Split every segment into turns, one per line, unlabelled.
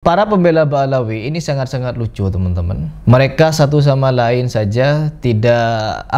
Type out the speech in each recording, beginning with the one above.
Para pembela Ba'alawi ini sangat-sangat lucu, teman-teman. Mereka satu sama lain saja tidak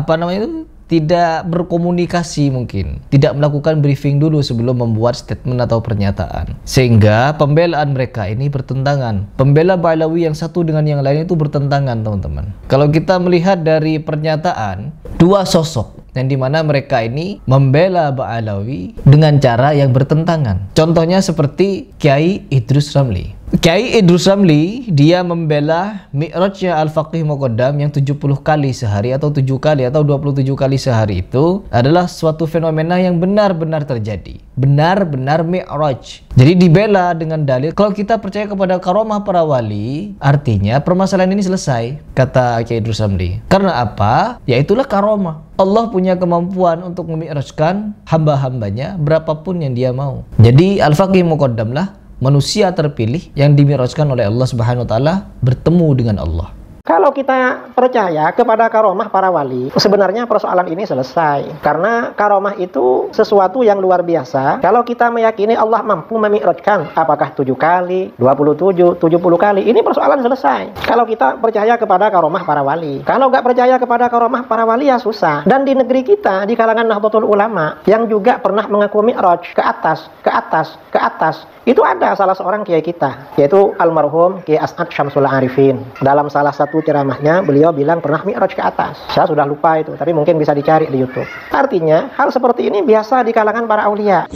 berkomunikasi mungkin. Tidak melakukan briefing dulu sebelum membuat statement atau pernyataan. Sehingga pembelaan mereka ini bertentangan. Pembela Ba'alawi yang satu dengan yang lain itu bertentangan, teman-teman. Kalau kita melihat dari pernyataan dua sosok yang dimana mereka ini membela Ba'alawi dengan cara yang bertentangan. Contohnya seperti Kiai Idrus Ramli. Kiai Idrus Ramli, dia membela Mi'rajnya Al-Faqih Muqaddam yang 70 kali sehari atau 7 kali atau 27 kali sehari itu adalah suatu fenomena yang benar-benar terjadi. Benar-benar Mi'raj. Jadi dibela dengan dalil kalau kita percaya kepada karomah para wali, artinya permasalahan ini selesai, kata Kiai Idrus Ramli. Karena apa? Yaitulah karomah. Allah punya kemampuan untuk memi'rajkan hamba-hambanya berapapun yang dia mau. Jadi Al-Faqih Muqaddam lah manusia terpilih yang dimi'rajkan oleh Allah Subhanahu wa taala bertemu dengan Allah.
Kalau kita percaya kepada karomah para wali, sebenarnya persoalan ini selesai. Karena karomah itu sesuatu yang luar biasa. Kalau kita meyakini Allah mampu memi'rajkan, apakah 7 kali, 27, 70 kali, ini persoalan selesai. Kalau kita percaya kepada karomah para wali. Kalau nggak percaya kepada karomah para wali ya susah. Dan di negeri kita, di kalangan Nahdlatul Ulama, yang juga pernah mengaku mi'raj ke atas, ke atas, ke atas, itu ada salah seorang kiai kita, yaitu almarhum Kiai As'ad Syamsul Arifin. Dalam salah satu ceramahnya, beliau bilang pernah mi'raj ke atas. Saya sudah lupa itu, tapi mungkin bisa dicari di YouTube. Artinya, hal seperti ini biasa di kalangan para aulia.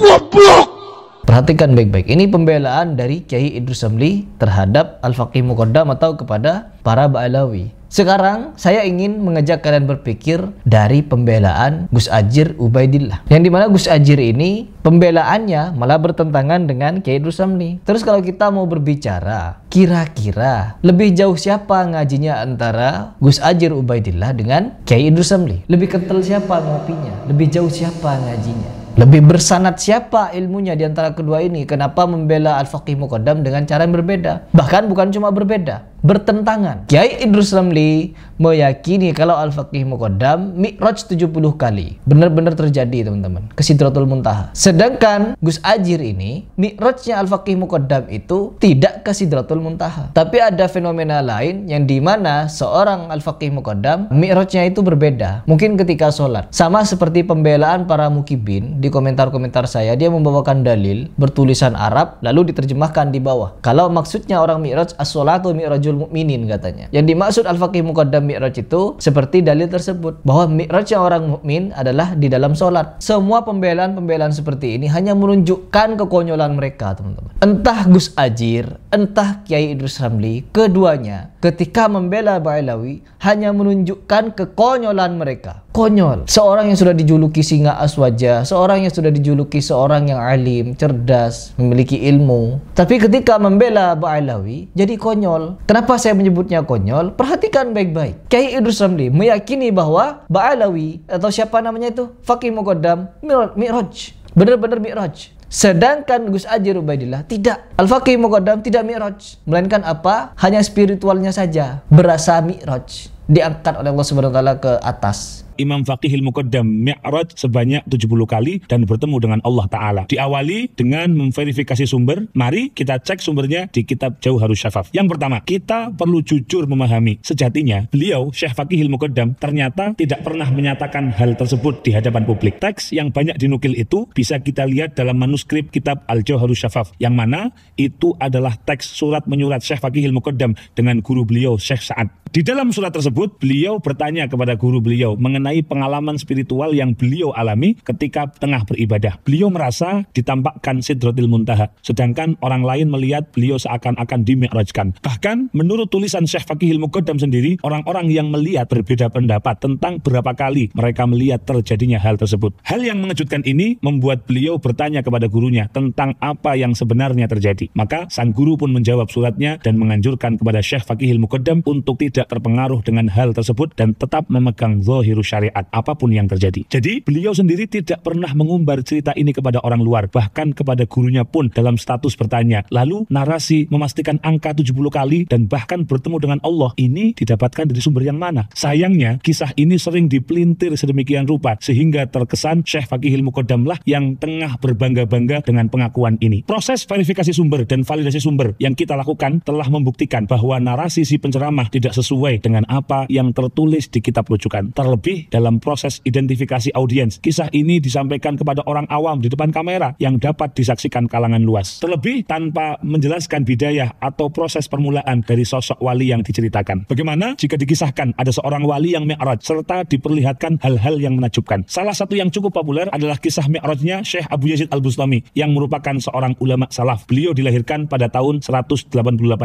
Perhatikan baik-baik, ini pembelaan dari Kiai Idrus Ramli terhadap Al-Faqih Muqaddam atau kepada para Ba'alawi. Sekarang saya ingin mengajak kalian berpikir dari pembelaan Gus Ajir Ubaidillah, yang dimana Gus Ajir ini pembelaannya malah bertentangan dengan Kiai Idrus Ramli. Terus kalau kita mau berbicara, kira-kira lebih jauh siapa ngajinya antara Gus Ajir Ubaidillah dengan Kiai Idrus Ramli? Lebih kental siapa ngopinya? Lebih jauh siapa ngajinya? Lebih bersanad siapa ilmunya di antara kedua ini? Kenapa membela Al-Faqih Muqaddam dengan cara yang berbeda? Bahkan bukan cuma berbeda, bertentangan. Kiai Idrus Ramli meyakini kalau Al-Faqih Muqaddam mi'raj 70 kali. Benar-benar terjadi, teman-teman, ke Sidratul Muntaha. Sedangkan Gus Ajir ini, mi'rajnya Al-Faqih Muqaddam itu tidak ke Sidratul Muntaha. Tapi ada fenomena lain yang dimana seorang Al-Faqih Muqaddam mi'rajnya itu berbeda. Mungkin ketika sholat. Sama seperti pembelaan para mukibin. Di komentar-komentar saya, dia membawakan dalil bertulisan Arab lalu diterjemahkan di bawah. Kalau maksudnya orang mi'raj, as-sholatu mi'rajul mu'minin katanya. Yang dimaksud Al-Faqih Muqaddam mi'raj itu seperti dalil tersebut, bahwa mi'rajnya orang mukmin adalah di dalam sholat. Semua pembelaan-pembelaan seperti ini hanya menunjukkan kekonyolan mereka, teman-teman. Entah Gus Ajir, entah Kiai Idrus Ramli, keduanya ketika membela Ba'alawi hanya menunjukkan kekonyolan mereka. Konyol. Seorang yang sudah dijuluki singa aswaja, seorang yang sudah dijuluki seorang yang alim, cerdas, memiliki ilmu, tapi ketika membela Ba'alawi jadi konyol. Kenapa saya menyebutnya konyol? Perhatikan baik-baik. Kiai Idrus Ramli meyakini bahwa Ba'alawi atau siapa namanya itu, Faqih Muqaddam mi'raj, benar-benar mi'raj. Sedangkan Gus Ajir Ubaidillah tidak. Al-Faqih Muqaddam tidak mi'raj, melainkan apa? Hanya spiritualnya saja berasa mi'raj, diangkat oleh Allah Subhanahu wa taala ke atas.
Imam Faqihil Muqaddam mi'raj sebanyak 70 kali dan bertemu dengan Allah Ta'ala. Diawali dengan memverifikasi sumber. Mari kita cek sumbernya di kitab Jauharus Syafaf. Yang pertama, kita perlu jujur memahami sejatinya beliau, Syekh Faqihil Muqaddam, ternyata tidak pernah menyatakan hal tersebut di hadapan publik. Teks yang banyak dinukil itu bisa kita lihat dalam manuskrip kitab Al-Jauharus Syafaf, yang mana itu adalah teks surat menyurat Syekh Faqihil Muqaddam dengan guru beliau, Syekh Sa'ad. Di dalam surat tersebut, beliau bertanya kepada guru beliau mengenai pengalaman spiritual yang beliau alami ketika tengah beribadah. Beliau merasa ditampakkan Sidratul Muntaha, sedangkan orang lain melihat beliau seakan-akan dimi'rajkan. Bahkan, menurut tulisan Syekh Faqihil Muqaddam sendiri, orang-orang yang melihat berbeda pendapat tentang berapa kali mereka melihat terjadinya hal tersebut. Hal yang mengejutkan ini membuat beliau bertanya kepada gurunya tentang apa yang sebenarnya terjadi. Maka, sang guru pun menjawab suratnya dan menganjurkan kepada Syekh Faqihil Muqaddam untuk tidak terpengaruh dengan dengan hal tersebut dan tetap memegang zahirus syariat apapun yang terjadi. Jadi beliau sendiri tidak pernah mengumbar cerita ini kepada orang luar, bahkan kepada gurunya pun dalam status bertanya. Lalu narasi memastikan angka 70 kali dan bahkan bertemu dengan Allah ini didapatkan dari sumber yang mana? Sayangnya kisah ini sering dipelintir sedemikian rupa sehingga terkesan Syekh Fakihil Muqaddam lah yang tengah berbangga-bangga dengan pengakuan ini. Proses verifikasi sumber dan validasi sumber yang kita lakukan telah membuktikan bahwa narasi si penceramah tidak sesuai dengan apa yang tertulis di kitab rujukan. Terlebih dalam proses identifikasi audiens, kisah ini disampaikan kepada orang awam di depan kamera yang dapat disaksikan kalangan luas. Terlebih tanpa menjelaskan bidayah atau proses permulaan dari sosok wali yang diceritakan. Bagaimana jika dikisahkan ada seorang wali yang mi'raj serta diperlihatkan hal-hal yang menakjubkan? Salah satu yang cukup populer adalah kisah mi'rajnya Syekh Abu Yazid Al-Bustami yang merupakan seorang ulama salaf. Beliau dilahirkan pada tahun 188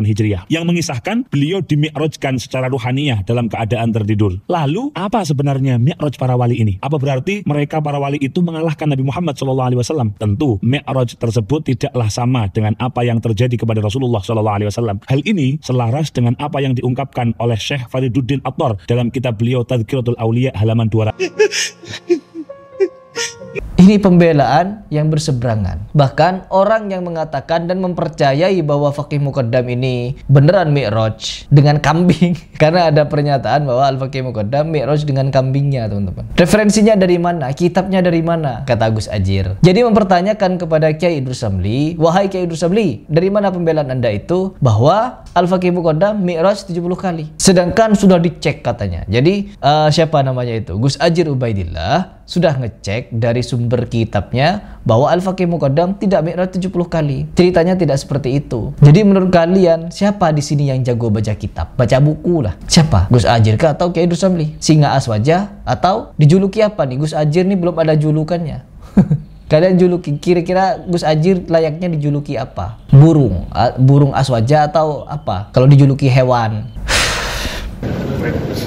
Hijriah yang mengisahkan beliau dimi'rajkan secara ruhaniyah dalam keadaan tertidur. Lalu apa sebenarnya mi'raj para wali ini? Apa berarti mereka para wali itu mengalahkan Nabi Muhammad SAW? Tentu mi'raj tersebut tidaklah sama dengan apa yang terjadi kepada Rasulullah SAW. Hal ini selaras dengan apa yang diungkapkan oleh Syekh Fariduddin Attar dalam kitab beliau Tadhkiratul Auliya halaman 200.
Ini pembelaan yang berseberangan. Bahkan orang yang mengatakan dan mempercayai bahwa Faqih Muqaddam ini beneran mi'raj dengan kambing. Karena ada pernyataan bahwa Al-Faqih Muqaddam mi'raj dengan kambingnya, teman-teman. Referensinya dari mana? Kitabnya dari mana? Kata Gus Ajir. Jadi mempertanyakan kepada Kiai Idrus Syamli, wahai Kiai Idrus Syamli, dari mana pembelaan Anda itu bahwa Al-Faqih Muqaddam mi'raj 70 kali? Sedangkan sudah dicek katanya. Jadi siapa namanya itu? Gus Ajir Ubaidillah sudah ngecek dari sumber kitabnya bahwa Al-Faqih Muqaddam tidak mi'raj 70 kali. Ceritanya tidak seperti itu. Jadi menurut kalian siapa di sini yang jago baca kitab? Baca buku lah. Siapa? Gus Ajir kah atau Kiai Idrus Syamli? Singa Aswaja atau dijuluki apa nih? Gus Ajir nih belum ada julukannya. Kalian juluki, kira-kira Gus Ajir layaknya dijuluki apa? Burung aswaja atau apa? Kalau dijuluki hewan.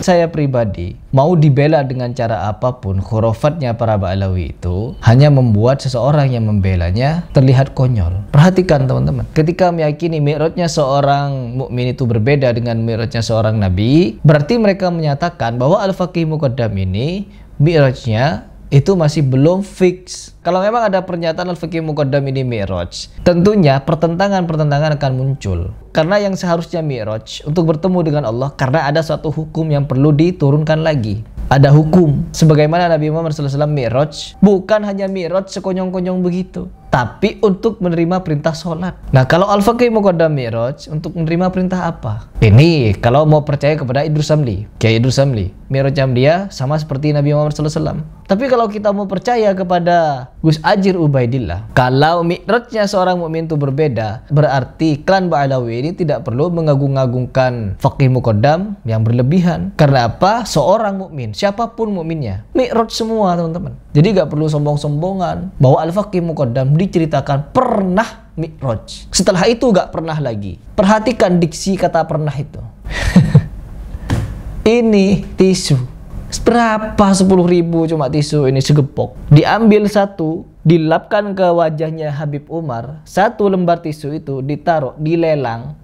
Saya pribadi mau dibela dengan cara apapun, khurafatnya para Ba'alawi itu hanya membuat seseorang yang membelanya terlihat konyol. Perhatikan teman-teman, ketika meyakini mi'rajnya seorang mukmin itu berbeda dengan mi'rajnya seorang nabi, berarti mereka menyatakan bahwa Al-Faqih Muqaddam ini mi'rajnya itu masih belum fix. Kalau memang ada pernyataan Al-Faqih Muqaddam ini mi'raj, tentunya pertentangan-pertentangan akan muncul. Karena yang seharusnya mi'raj untuk bertemu dengan Allah, karena ada suatu hukum yang perlu diturunkan lagi. Ada hukum. Sebagaimana Nabi Muhammad SAW mi'raj, bukan hanya mi'raj sekonyong-konyong begitu, tapi untuk menerima perintah sholat. Nah, kalau Al-Faqih Muqaddam mi'raj, untuk menerima perintah apa? Ini kalau mau percaya kepada Idrus Syamli, Kiai Idrus Syamli, mi'rajnya dia sama seperti Nabi Muhammad SAW. Tapi kalau kita mau percaya kepada Gus Ajir Ubaidillah, kalau mi'rajnya seorang mukmin itu berbeda, berarti klan Ba'alawi ini tidak perlu mengagung-agungkan Faqih Muqaddam yang berlebihan. Karena apa? Seorang mukmin, siapapun mukminnya, mi'raj semua, teman-teman. Jadi gak perlu sombong-sombongan bahwa Al-Faqih Muqaddam diceritakan pernah mi'raj. Setelah itu gak pernah lagi. Perhatikan diksi kata pernah itu. Ini tisu. Berapa? 10.000 cuma tisu ini segepok. Diambil satu, dilapkan ke wajahnya Habib Umar. Satu lembar tisu itu ditaruh, dilelang,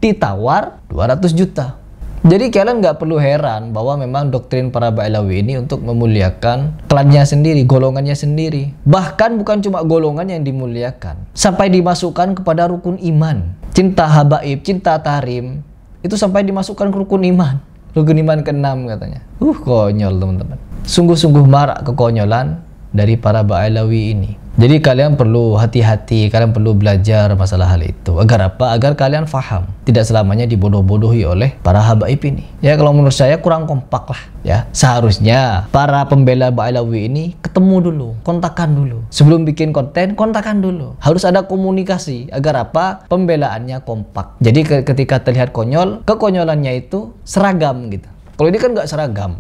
ditawar 200 juta. Jadi kalian nggak perlu heran bahwa memang doktrin para Ba'alawi ini untuk memuliakan klannya sendiri, golongannya sendiri. Bahkan bukan cuma golongan yang dimuliakan, sampai dimasukkan kepada rukun iman. Cinta habaib, cinta tahrim, itu sampai dimasukkan ke rukun iman. Rukun iman ke-6 katanya. Konyol teman-teman. Sungguh-sungguh marak kekonyolan dari para Ba'alawi ini. Jadi kalian perlu hati-hati, kalian perlu belajar masalah hal itu. Agar apa? Agar kalian faham. Tidak selamanya dibodoh-bodohi oleh para habaib ini. Ya, kalau menurut saya kurang kompak lah. Ya, seharusnya para pembela Ba'alawi ini ketemu dulu, kontakkan dulu. Sebelum bikin konten, kontakkan dulu. Harus ada komunikasi. Agar apa? Pembelaannya kompak. Jadi ketika terlihat konyol, kekonyolannya itu seragam gitu. Kalau ini kan nggak seragam.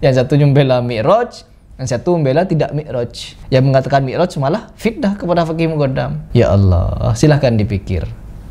Yang satu membela mi'raj, yang satu membela tidak mi'raj. Yang mengatakan mi'raj malah fitnah kepada Faqih Muqaddam. Ya Allah, silahkan dipikir.